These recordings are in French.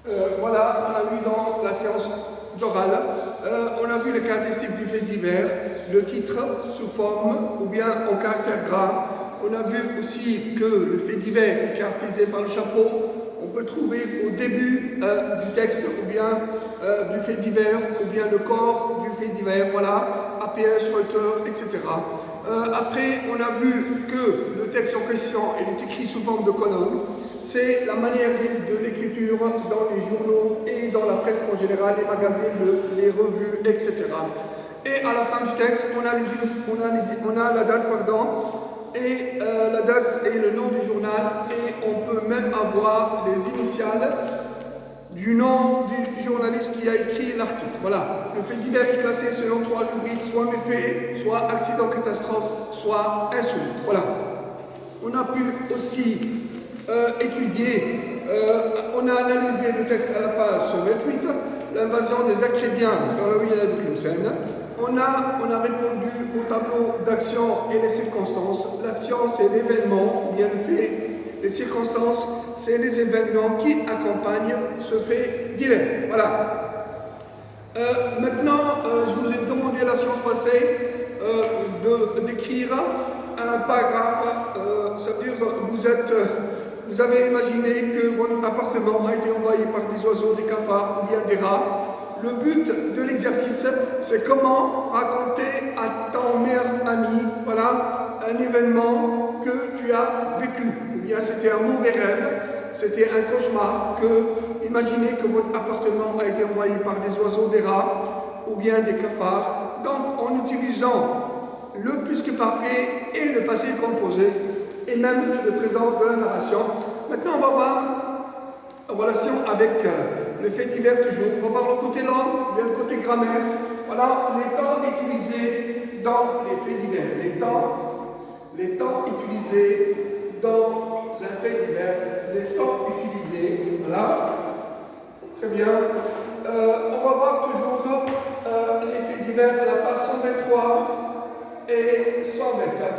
Voilà, on a vu dans la séance d'oral, on a vu le caractéristique du fait divers, le titre sous forme ou bien en caractère gras. On a vu aussi que le fait divers est caractérisé par le chapeau. On peut trouver au début du texte ou bien du fait divers ou bien le corps du fait divers, voilà, APS, Reuter, etc. Après, on a vu que le texte en question est écrit sous forme de colonne. C'est la manière de l'écriture dans les journaux et dans la presse en général, les magazines, les revues, etc. Et à la fin du texte, on a la date, et la date et le nom du journal, et on peut même avoir les initiales du nom du journaliste qui a écrit l'article. Voilà, le fait divers est classé selon 3 rubriques, soit méfait, soit accident catastrophe, soit insolite. Voilà. On a pu aussi étudier, on a analysé le texte à la page 128, l'invasion des Acrédiens dans la wilaya de Tlemcen. On a répondu au tableau d'action et les circonstances. L'action, c'est l'événement, ou bien le fait. Les circonstances, c'est les événements qui accompagnent ce fait divers. Voilà. Maintenant, je vous ai demandé la séance passée d'écrire un paragraphe. Ça veut dire vous avez imaginé que votre appartement a été envahi par des oiseaux, des cafards ou bien des rats. Le but de l'exercice, c'est comment raconter à ton meilleur ami, voilà, un événement que tu as vécu. Ou bien c'était un mauvais rêve, c'était un cauchemar, imaginez que votre appartement a été envahi par des oiseaux, des rats ou bien des cafards. Donc en utilisant le plus que parfait et le passé composé et même le présent de la narration. Maintenant on va voir en relation avec le fait divers toujours. On va voir le côté langue, bien le côté grammaire. Voilà les temps utilisés dans les faits divers. Les temps utilisés dans un fait divers. Les temps utilisés. Voilà. Très bien. On va voir toujours les faits divers à la page 123 et 124.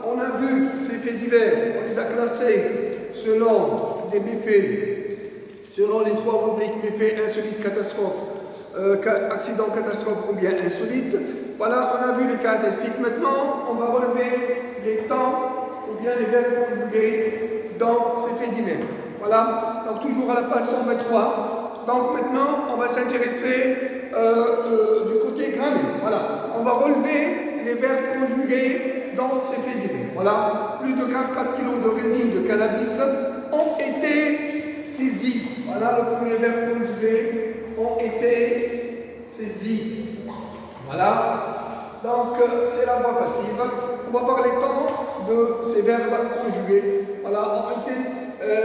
On a vu ces faits divers, on les a classés selon des méfaits, selon les 3 rubriques méfaits, insolites, catastrophe, accident, catastrophe ou bien insolite. Voilà, on a vu les caractéristiques. Maintenant, on va relever les temps ou bien les verbes conjugués dans ces faits divers. Voilà, donc toujours à la page 123. Donc maintenant, on va s'intéresser du côté grammaire. Voilà, on va relever les verbes conjugués dans ces faits divers. Voilà, plus de 44 kg de résine de cannabis ont été saisis. Voilà, le premier verbe conjugué, ont été saisis. Voilà, donc c'est la voix passive. On va voir les temps de ces verbes conjugués. Voilà, ont été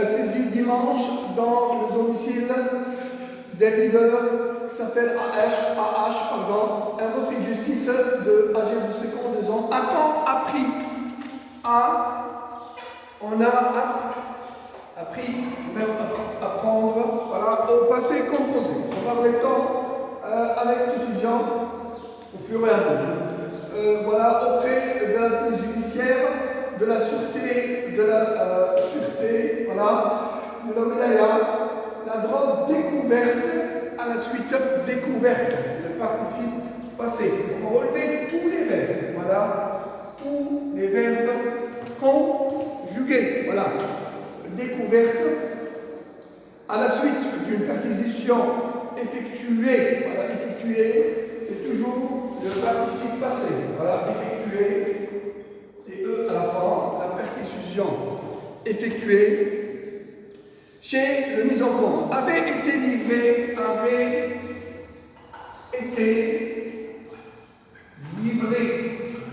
saisis dimanche dans le domicile des leaders qui s'appelle un repris de justice âgé de 52 ans. Un temps appris. On a appris, apprendre, voilà, au passé composé. On va voir les temps avec précision au fur et à mesure. Voilà, auprès de la police judiciaire, de la sûreté, voilà, de la wilaya, la drogue découverte, à la suite découverte, c'est le participe passé. On va relever tous les verbes, voilà, tous les verbes conjugués, voilà, découverte, à la suite d'une perquisition effectuée, voilà, effectuée, c'est toujours le participe passé, voilà, effectué, et à la fin, la perquisition effectuée. Chez le mis en cause, avait été livré,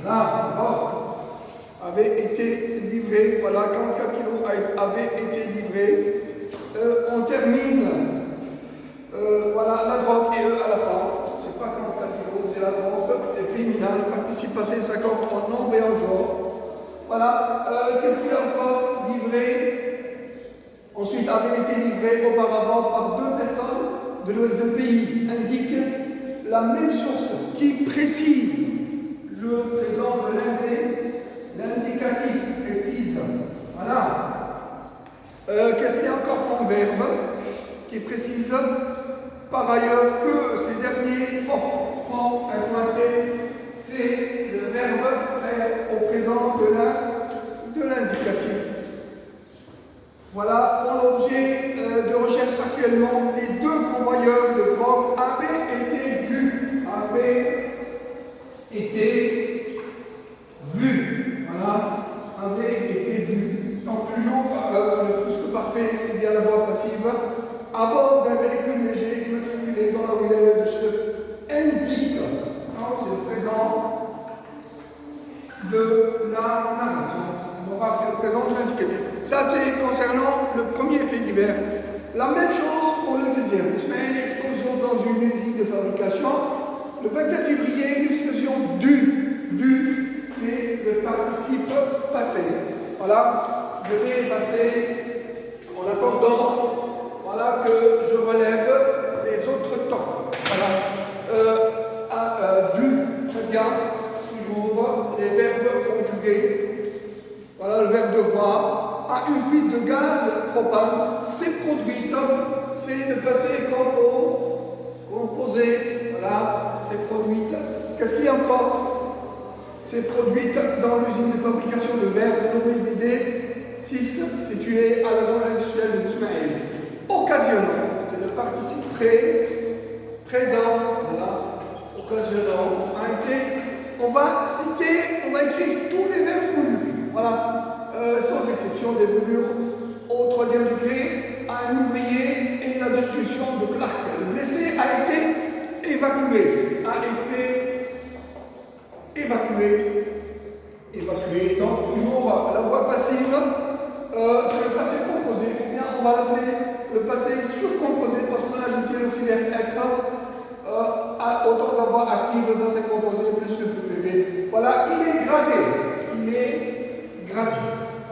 la drogue avait été livré, voilà, 44 kg avait été livré. On termine, voilà, la drogue et à la fin, c'est pas 44 kg, c'est la drogue, c'est féminin, le participe passé s'accorde en nombre et en genre. Voilà, qu'est-ce qu'il y a encore livré? Ensuite, avait été livré auparavant par 2 personnes de l'ouest du pays, indique la même source qui précise le présent de l'indicatif précise. Voilà. Qu'est-ce qu'il y a encore comme verbe? qui précise par ailleurs que ces derniers font un pointé, c'est le verbe faire au présent de l'indicatif. Voilà, font l'objet de recherche actuellement. Les deux convoyeurs de drogue avaient été vus. Voilà, avaient été vus. Donc toujours le plus que parfait, ou bien la voix passive, à bord d'un véhicule léger immatriculé dans la wilaya de Chef indique. C'est le présent de la narration. On va voir c'est le présent de l'indicatif. Ça, c'est concernant le premier fait divers. La même chose pour le deuxième. Une explosion dans une usine de fabrication. Le 27 février, une explosion du, c'est le participe passé. Voilà, je vais passer en accordant, voilà, que je relève les autres temps. Voilà, du, très bien, toujours les verbes conjugués. Voilà, le verbe devoir. À une fuite de gaz propane, c'est produite, c'est le passé composé, voilà, c'est produite. Qu'est-ce qu'il y a encore? C'est produite dans l'usine de fabrication de verre nommée DD6, située à la zone industrielle de Ismaël. Occasionnant, c'est le participe présent, voilà, occasionnant, a été, on va écrire tous les verbes conjugués, voilà. Sans exception des brûlures au troisième degré à un ouvrier et la destruction de Clark. Le blessé a été évacué. Donc toujours la voix passive, c'est le passé composé. Ou bien on va l'appeler le passé surcomposé parce qu'on a ajouté l'auxiliaire être autant de la voix active dans ses composés plus le PPV. Voilà, il est gradé.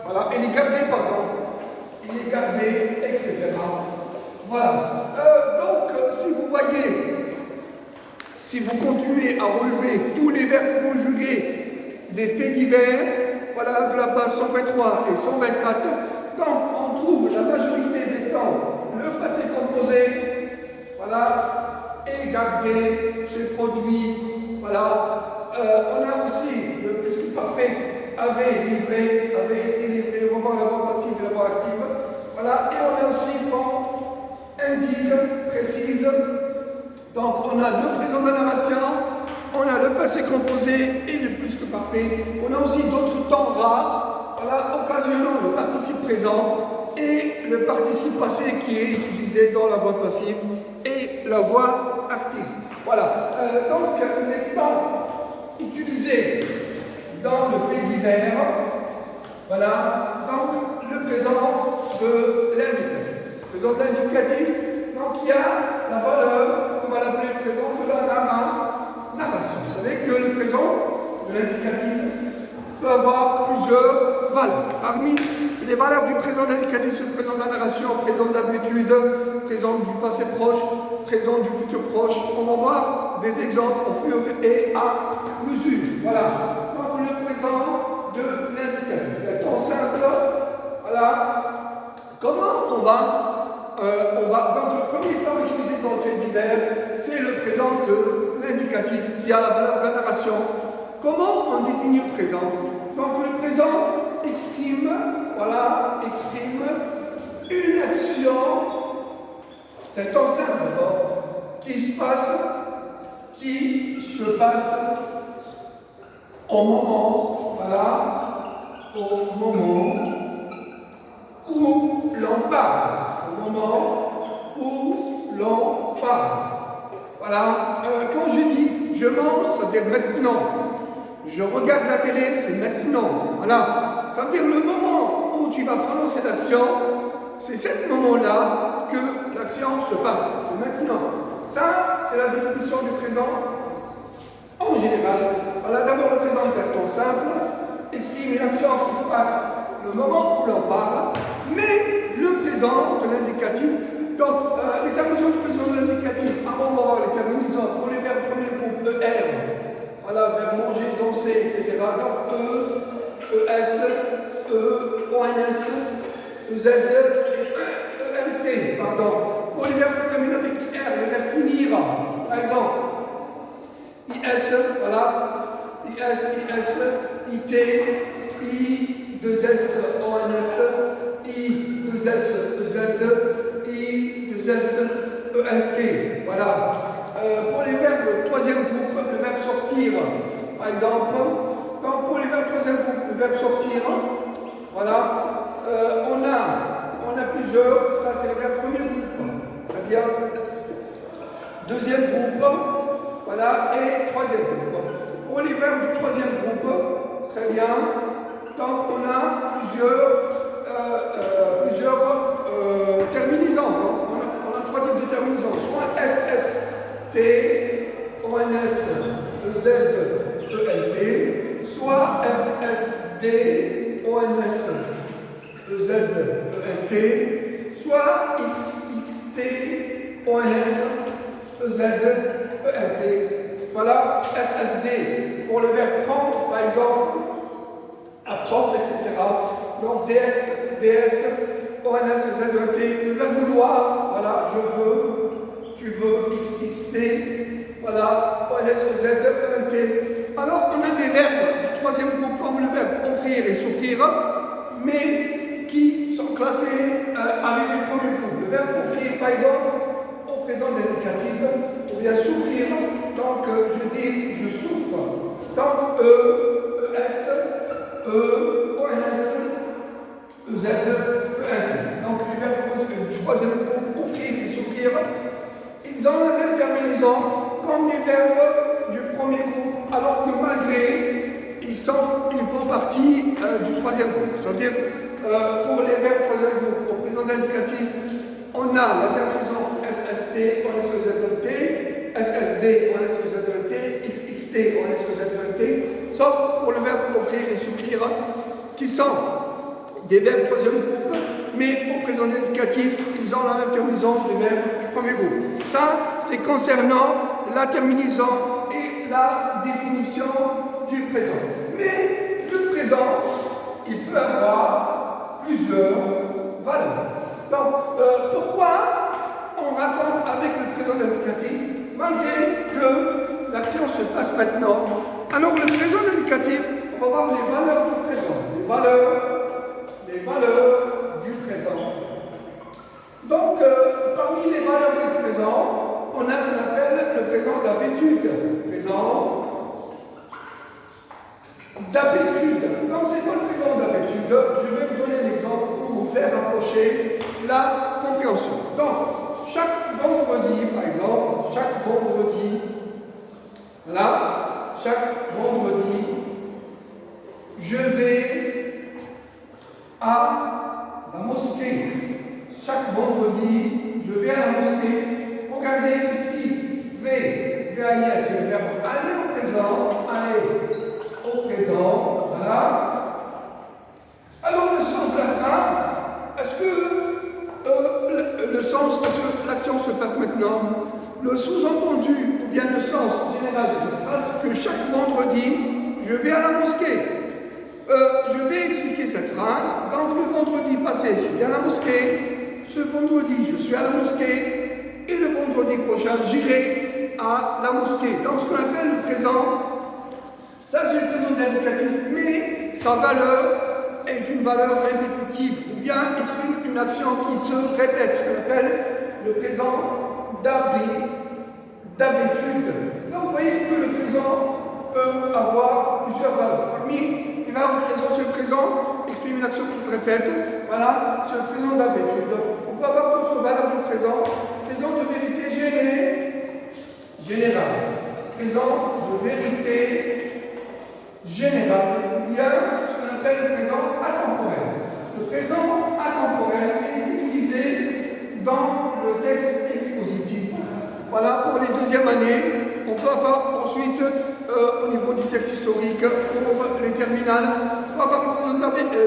Voilà, il est gardé, etc. Voilà. Donc, si vous voyez, si vous continuez à relever tous les verbes conjugués des faits divers, voilà, de la base 123 et 124, donc on trouve la majorité des temps le passé composé, voilà, est gardé, c'est produit, voilà. On a aussi le presque parfait. Avait été livré, on va voir la voix passive et la voix active. Voilà, et on a aussi indique, précise. Donc on a le présent de la narration, on a le passé composé et le plus que parfait. On a aussi d'autres temps rares, voilà, occasionnant le participe présent et le participe passé qui est utilisé dans la voix passive et la voix active. Voilà, donc les temps utilisés dans le fait divers, voilà, donc le présent de l'indicatif. Le présent de l'indicatif, donc il y a la valeur, qu'on va l'appeler le présent de la narration. Vous savez que le présent de l'indicatif peut avoir plusieurs valeurs. Parmi les valeurs du présent de l'indicatif, c'est le présent de la narration, présent d'habitude, présent du passé proche, présent du futur proche. On va voir des exemples au fur et à mesure. Voilà. Le présent de l'indicatif. C'est un temps simple. Voilà. Comment on va donc le premier temps utilisé dans le fait divers, c'est le présent de l'indicatif qui a la valeur de la narration. Comment on définit le présent? Donc le présent exprime une action, c'est un temps simple d'abord, qui se passe au moment, voilà, au moment où l'on parle. Au moment où l'on parle. Voilà, quand je dis je mange, ça veut dire maintenant. Je regarde la télé, c'est maintenant. Voilà, ça veut dire le moment où tu vas prononcer l'action, c'est ce moment-là que l'action se passe. C'est maintenant. Ça, c'est la définition du présent. En général, voilà, d'abord le présent est un temps simple, exprime une action qui se passe le moment où l'on parle, mais le présent de l'indicatif, donc les terminaisons du présent de l'indicatif, avant on va voir les terminaisons pour les verbes premiers groupe ER, voilà, verbe manger, danser, etc. Donc ES, ONS, EZ et EMT, pardon. Pour les IT, I, 2S, ONS, I, 2S, EZ, I, 2S, ENT. Voilà. Pour les verbes troisième groupe, le verbe sortir, par exemple. Donc pour les verbes troisième groupe, le verbe sortir, voilà. On a plusieurs, ça c'est le verbe premier groupe. Très bien. Deuxième groupe, voilà, et troisième groupe. Pour les verbes du troisième groupe, très bien. Donc on a plusieurs terminaisons. On a trois types de terminaisons, soit SST, ONS, EZ, ELT, soit SSD, ONS, EZ, ELT, soit XXT, ONS, EZ, ELT. Voilà, SSD pour le verbe prendre, par exemple, apprendre, etc. Donc DS, ONS, EZ, ELT. Le verbe vouloir, voilà, je veux, tu veux, XXT, voilà, ONS, EZ, ELT. Alors, on a des verbes du troisième groupe comme le verbe offrir et souffrir, mais qui sont classés avec les premiers groupes. Le verbe offrir, par exemple, au présent de l'indicatif, ou bien souffrir, donc je dis je souffre. Donc ES, ONS, EZ, EN. Donc les verbes du troisième groupe, offrir et souffrir, ils ont la même terminaison comme les verbes du premier groupe, alors que malgré, ils font partie du troisième groupe. C'est-à-dire, pour les verbes troisième groupe, au présent d'indicatif, on a la terminaison SST, on est SSD, SSD, on est SSD, XXT, on est SSD, sauf pour le verbe offrir et souffrir, qui sont des verbes troisième groupe, mais au présent indicatif, ils ont la même terminaison des verbes du premier groupe. Ça, c'est concernant la terminaison et la définition du présent. Mais le présent, il peut avoir plusieurs valeurs. Donc, pourquoi on raconte avec le présent indicatif, malgré que l'action se passe maintenant? Alors, le présent indicatif, on va voir les valeurs du présent. Les valeurs du présent. Donc, parmi les valeurs du présent, on a ce qu'on appelle le présent d'habitude. Présent d'habitude. Donc, c'est quoi le présent d'habitude? Je vais vous donner un exemple pour vous faire approcher la compréhension. Donc, chaque vendredi, par exemple, chaque vendredi, je vais à la mosquée. Chaque vendredi, je vais à la mosquée. Regardez ici, VAIS, c'est le verbe aller au présent, voilà. Alors, le sens de la phrase, est-ce que le sens, parce que l'action se passe maintenant, le sous-entendu, ou bien le sens général de cette phrase, que chaque vendredi, je vais à la mosquée. Je vais expliquer cette phrase. Donc, le vendredi passé, je vais à la mosquée. Ce vendredi, je suis à la mosquée. Et le vendredi prochain, j'irai à la mosquée. Donc, ce qu'on appelle le présent, ça c'est le présent d'indicatif, mais sa valeur est une valeur répétitive, ou bien exprime une action qui se répète, ce qu'on appelle le présent d'habitude. Donc, vous voyez que le présent peut avoir plusieurs valeurs. Parmi les valeurs du présent, c'est le présent exprime une action qui se répète. Voilà, c'est le présent d'habitude. On peut avoir d'autres valeurs du présent. Présent de vérité générale. Présent de vérité générale. Il y a ce qu'on appelle le présent atemporel. Le présent atemporel est utilisé dans le texte expositif. Voilà, pour les deuxièmes années, on peut avoir ensuite, au niveau du texte historique, pour les terminales, on peut avoir le présent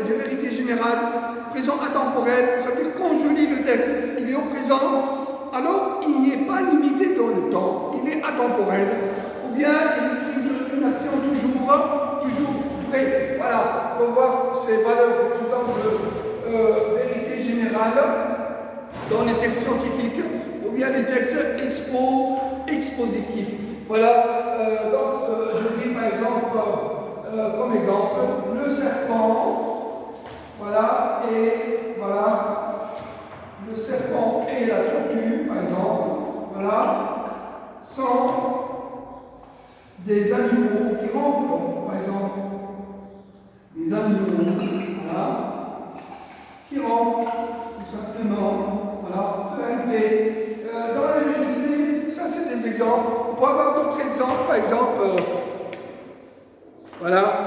de vérité générale, présent atemporel, c'est-à-dire quand je lis le texte, il est au présent, alors il n'y est pas limité dans le temps, il est atemporel, ou bien il exprime une action toujours vraie. Voilà, on peut voir ces valeurs de présent de vérité générale dans les textes scientifiques, ou bien les textes expositifs. Voilà, donc je dis par exemple, comme exemple, le serpent, voilà, et voilà, le serpent et la tortue, par exemple, voilà, sont des animaux qui rampent, par exemple, des animaux, voilà, qui rampent, tout simplement, voilà, ENT. Dans la vérité, ça c'est des exemples. On peut avoir d'autres exemples, par exemple, voilà,